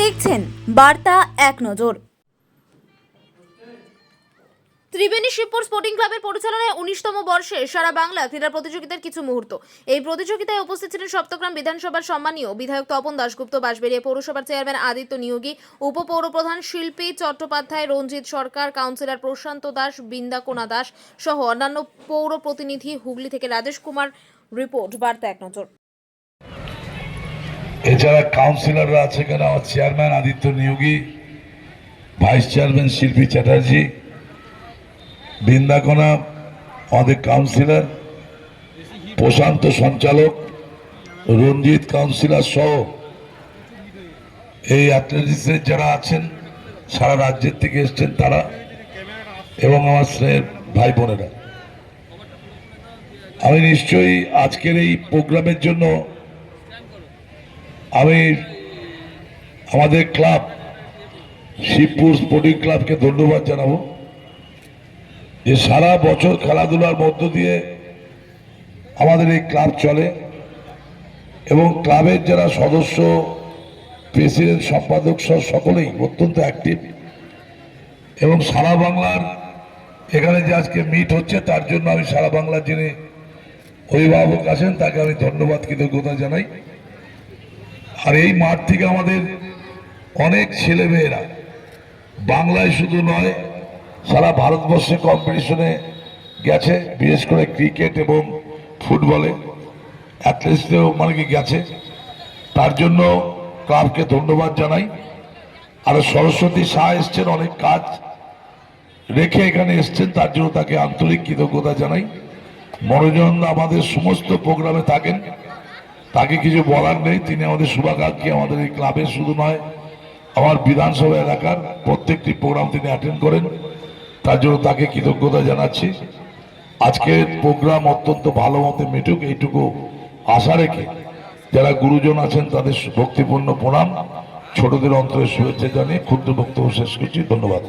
দেখছেন বার্তা এক নজর। ত্রিবেণী শিবপুর স্পোর্টিং ক্লাবের পরিচালনায় 19তম বর্ষে সারা বাংলা ক্রীড়া প্রতিযোগিতার কিছু মুহূর্ত। এই প্রতিযোগিতায় উপস্থিত ছিলেন সপ্তগ্রাম বিধানসভার সম্মানীয় বিধায়ক তপন দাশগুপ্ত, বাঁশবেড়িয়া পৌরসভার চেয়ারম্যান আদিত্য নিয়োগী, উপপৌরপ্রধান শিল্পী চট্টোপাধ্যায়, রঞ্জিত সরকার, কাউন্সিলর প্রশান্ত দাস, বৃন্দাকোনা দাস সহ অন্যান্য পৌর প্রতিনিধি। হুগলি থেকে রাজেশ কুমার রিপোর্ট, বার্তা এক নজর। এছাড়া কাউন্সিলররা আছে, এখানে আমার chairman Aditya Niyogi, vice chairman Shilpi Chatterjee, বৃন্দাকোনা আমাদের কাউন্সিলর, প্রশান্ত সঞ্চালক, রঞ্জিত কাউন্সিলর সহ এই অ্যাথলেটিক্সের যারা আছেন সারা রাজ্যের থেকে এসছেন তারা, এবং আমার স্নেহের ভাই বোনেরা। আমি নিশ্চয়ই আজকের এই প্রোগ্রামের জন্য আমি আমাদের ক্লাব শিবপুর স্পোর্টিং ক্লাবকে ধন্যবাদ জানাবো যে সারা বছর খেলাধুলার মধ্য দিয়ে আমাদের এই ক্লাব চলে, এবং ক্লাবের যারা সদস্য, প্রেসিডেন্ট, সম্পাদক সহ সকলেই অত্যন্ত অ্যাক্টিভ, এবং সারা বাংলার এখানে যে আজকে মিট হচ্ছে তার জন্য আমি সারা বাংলার যিনি অভিভাবক আছেন তাকে আমি ধন্যবাদ, কৃতজ্ঞতা জানাই। আর এই মাঠ থেকে আমাদের অনেক ছেলেমেয়েরা বাংলায় শুধু নয় সারা ভারতবর্ষে কম্পিটিশনে গেছে, বিশেষ করে ক্রিকেট এবং ফুটবলে অ্যাথলেটিক্সেও গেছে। তার জন্য ক্লাবকে ধন্যবাদ জানাই। আর সরস্বতী শাহ এসছেন, অনেক কাজ রেখে এখানে এসছেন, তার জন্য তাকে আন্তরিক কৃতজ্ঞতা জানাই। মনোজন আমাদের সমস্ত প্রোগ্রামে থাকেন, তাকে কিছু বলার নেই, তিনি আমাদের শুভাকাঙ্ক্ষী। আমাদের এই ক্লাবের শুধু নয়, আমার বিধানসভা এলাকার প্রত্যেকটি প্রোগ্রাম তিনি অ্যাটেন্ড করেন, তার জন্য তাকে কৃতজ্ঞতা জানাচ্ছি। আজকের প্রোগ্রাম অত্যন্ত ভালো মতো মিটুক এইটুকু আশা রেখে যারা গুরুজন আছেন তাদের ভক্তিপূর্ণ প্রণাম, ছোটদের অন্তরে শুভেচ্ছা জানিয়ে ক্ষুদ্র বক্তব্য শেষ করছি। ধন্যবাদ।